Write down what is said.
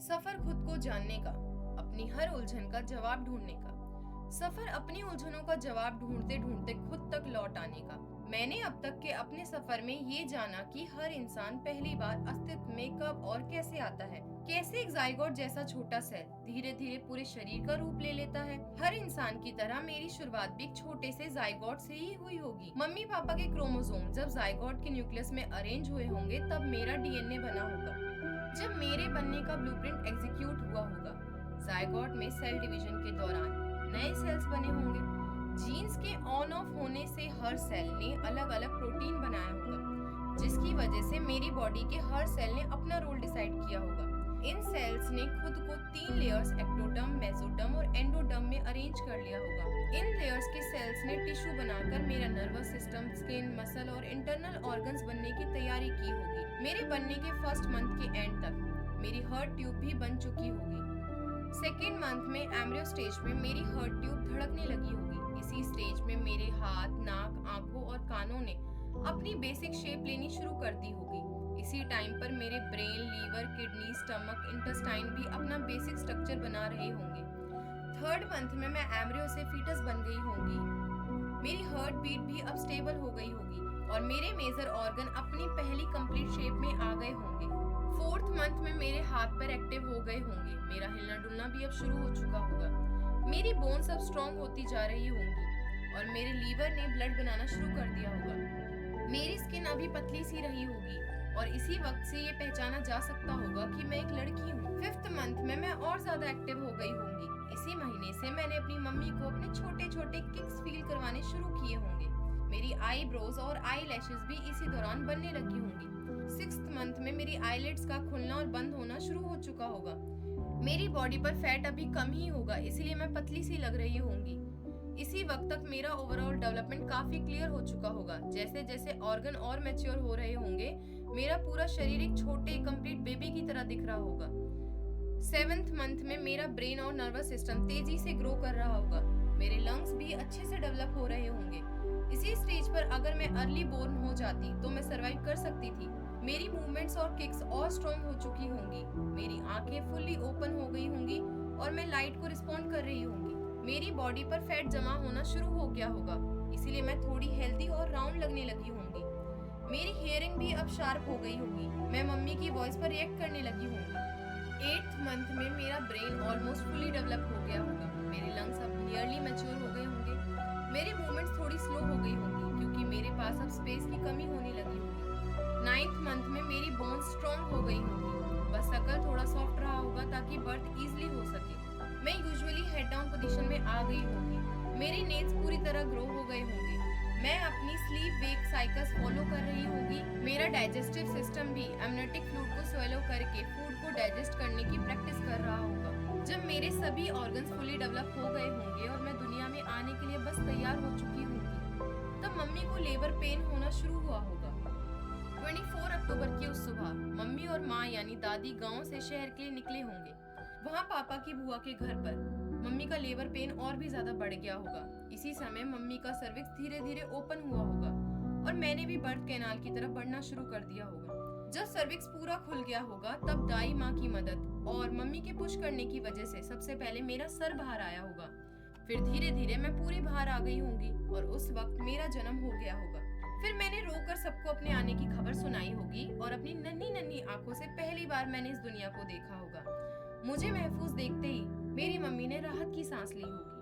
सफर खुद को जानने का, अपनी हर उलझन का जवाब ढूंढने का। सफर अपनी उलझनों का जवाब ढूंढते ढूंढते खुद तक लौट आने का। मैंने अब तक के अपने सफर में ये जाना कि हर इंसान पहली बार अस्तित्व में कब और कैसे आता है। कैसे एक जाइगोट जैसा छोटा सेल धीरे धीरे पूरे शरीर का रूप ले लेता है। हर इंसान की तरह मेरी शुरुआत भी एक छोटे से जाइगोट से ही हुई होगी। मम्मी पापा के क्रोमोसोम जब जाइगोट के न्यूक्लियस में अरेंज हुए होंगे तब मेरा डीएनए बना होगा, जब मेरे बनने का ब्लूप्रिंट एग्जीक्यूट हुआ होगा। जाइगोट में सेल डिवीजन के दौरान नए सेल्स बने होंगे। जीन्स के ऑन ऑफ होने से हर सेल ने अलग अलग प्रोटीन बनाया होगा, जिसकी वजह से मेरी बॉडी के हर सेल ने अपना रोल डिसाइड किया होगा। इन सेल्स ने खुद को 3 लेयर्स एक्टोडर्म, मेसोडर्म और एंडोडर्म में अरेंज कर लिया होगा। इन लेयर्स के सेल्स ने टिश्यू बनाकर मेरा नर्वस सिस्टम, स्किन, मसल और इंटरनल ऑर्गन्स बनने की तैयारी की होगी। मेरे बनने के फर्स्ट मंथ के एंड तक मेरी हार्ट ट्यूब भी बन चुकी होगी। सेकेंड मंथ में एम्ब्रियो स्टेज में मेरी हार्ट ट्यूब धड़कने लगी होगी। इसी स्टेज में मेरे हाथ, नाक, आंखों और कानों ने अपनी बेसिक शेप लेनी शुरू कर दी होगी। इसी टाइम पर मेरे brain, liver, kidney, stomach, intestine भी अपना बेसिक स्ट्रक्चर बना रहे होंगे। थर्ड मंथ में मैं एम्ब्रियो से फीटस बन गई होंगी। मेरी हार्ट बीट भी अब स्टेबल हो गई होगी और मेरे मेजर ऑर्गन अपनी पहली कंप्लीट शेप में आ गए होंगे। फोर्थ मंथ में मेरे हाथ पैर एक्टिव हो गए होंगे। मेरा हिलना डुलना भी अब शुरू हो चुका होगा। मेरी बोन्स अब स्ट्रॉन्ग होती जा रही होंगी और मेरे लीवर ने ब्लड बनाना शुरू कर दिया होगा। मेरी स्किन अभी पतली सी रही होगी और इसी वक्त से ये पहचाना जा सकता होगा कि मैं एक लड़की हूँ। फिफ्थ मंथ में मैं और ज्यादा एक्टिव हो गई होंगी। इसी महीने से मैंने अपनी मम्मी को अपने छोटे छोटे किक्स फील करवाने शुरू किए होंगे। मेरी आईब्रोज और आई लैशेस भी इसी दौरान बनने लगी होंगी। सिक्स्थ मंथ में मेरी आईलिड्स का खुलना और बंद होना शुरू हो चुका होगा। मेरी बॉडी पर फैट अभी कम ही होगा, इसलिए मैं पतली सी लग रही होंगी। इसी वक्त तक मेरा ओवरऑल डेवलपमेंट काफी क्लियर हो चुका होगा। जैसे जैसे ऑर्गन और मैच्योर हो रहे होंगे, मेरा पूरा शरीर एक छोटे कंप्लीट बेबी की तरह दिख रहा होगा। सेवेंथ मंथ में मेरा ब्रेन और नर्वस सिस्टम तेजी से ग्रो कर रहा होगा। मेरे लंग्स भी अच्छे से डेवलप हो रहे होंगे। इसी स्टेज पर अगर मैं अर्ली बोर्न हो जाती तो मैं सरवाइव कर सकती थी। मेरी मूवमेंट्स और किक्स और स्ट्रॉन्ग हो चुकी होंगी। मेरी आंखें फुल्ली ओपन हो गई होंगी और मैं लाइट को रिस्पॉन्ड कर रही होंगी। मेरी बॉडी पर फैट जमा होना शुरू हो गया होगा, इसीलिए मैं थोड़ी हेल्दी और राउंड लगने लगी होंगी। मेरी हियरिंग भी अब शार्प हो गई होगी। मैं मम्मी की वॉइस पर रिएक्ट करने लगी होंगी। 8th मंथ में मेरा ब्रेन ऑलमोस्ट फुली डेवलप हो गया होगा। मेरे लंग्स अब नियरली मैच्योर हो गए होंगे। मेरी मूवमेंट्स थोड़ी स्लो हो गई होंगी क्योंकि मेरे पास अब स्पेस की कमी होने लगी होगी। 9th मंथ में मेरी बोन्स स्ट्रॉन्ग हो गई होंगी। बस शकल थोड़ा सॉफ्ट रहा होगा ताकि बर्थ इजीली हो सके। मैं यूजुअली हेड डाउन पोजीशन में आ गई होंगी। मेरे नेल्स पूरी तरह ग्रो हो गए होंगे। मैं अपनी स्लीप वेक साइकिल्स फॉलो कर रही होगी। मेरा डाइजेस्टिव सिस्टम भी एमनेटिक फ्लूइड को स्वेलो करके फूड को डाइजेस्ट करने की प्रैक्टिस कर रहा होगा। जब मेरे सभी ऑर्गन्स फुली डेवलप हो गए होंगे और मैं दुनिया में आने के लिए बस तैयार हो चुकी होंगी, तब मम्मी को लेबर पेन होना शुरू हुआ होगा। 24 अक्टूबर की उस सुबह मम्मी और माँ यानी दादी गांव से शहर के लिए निकले होंगे। वहाँ पापा की बुआ के घर पर मम्मी का लेबर पेन और भी ज्यादा बढ़ गया होगा। इसी समय मम्मी का सर्विक्स धीरे धीरे ओपन हुआ होगा और मैंने भी बर्थ कैनाल की तरफ बढ़ना शुरू कर दिया होगा। जब सर्विक्स पूरा खुल गया होगा तब दाई माँ की मदद और मम्मी के पुश करने की वजह से सबसे पहले मेरा सर बाहर आया होगा। फिर धीरे धीरे मैं पूरी बाहर आ गई होंगी और उस वक्त मेरा जन्म हो गया होगा। फिर मैंने रोकर सबको अपने आने की खबर सुनाई होगी और अपनी नन्ही नन्ही आंखों से पहली बार मैंने इस दुनिया को देखा होगा। मुझे महफूज देखते ही मेरी मम्मी ने राहत की सांस ली होगी।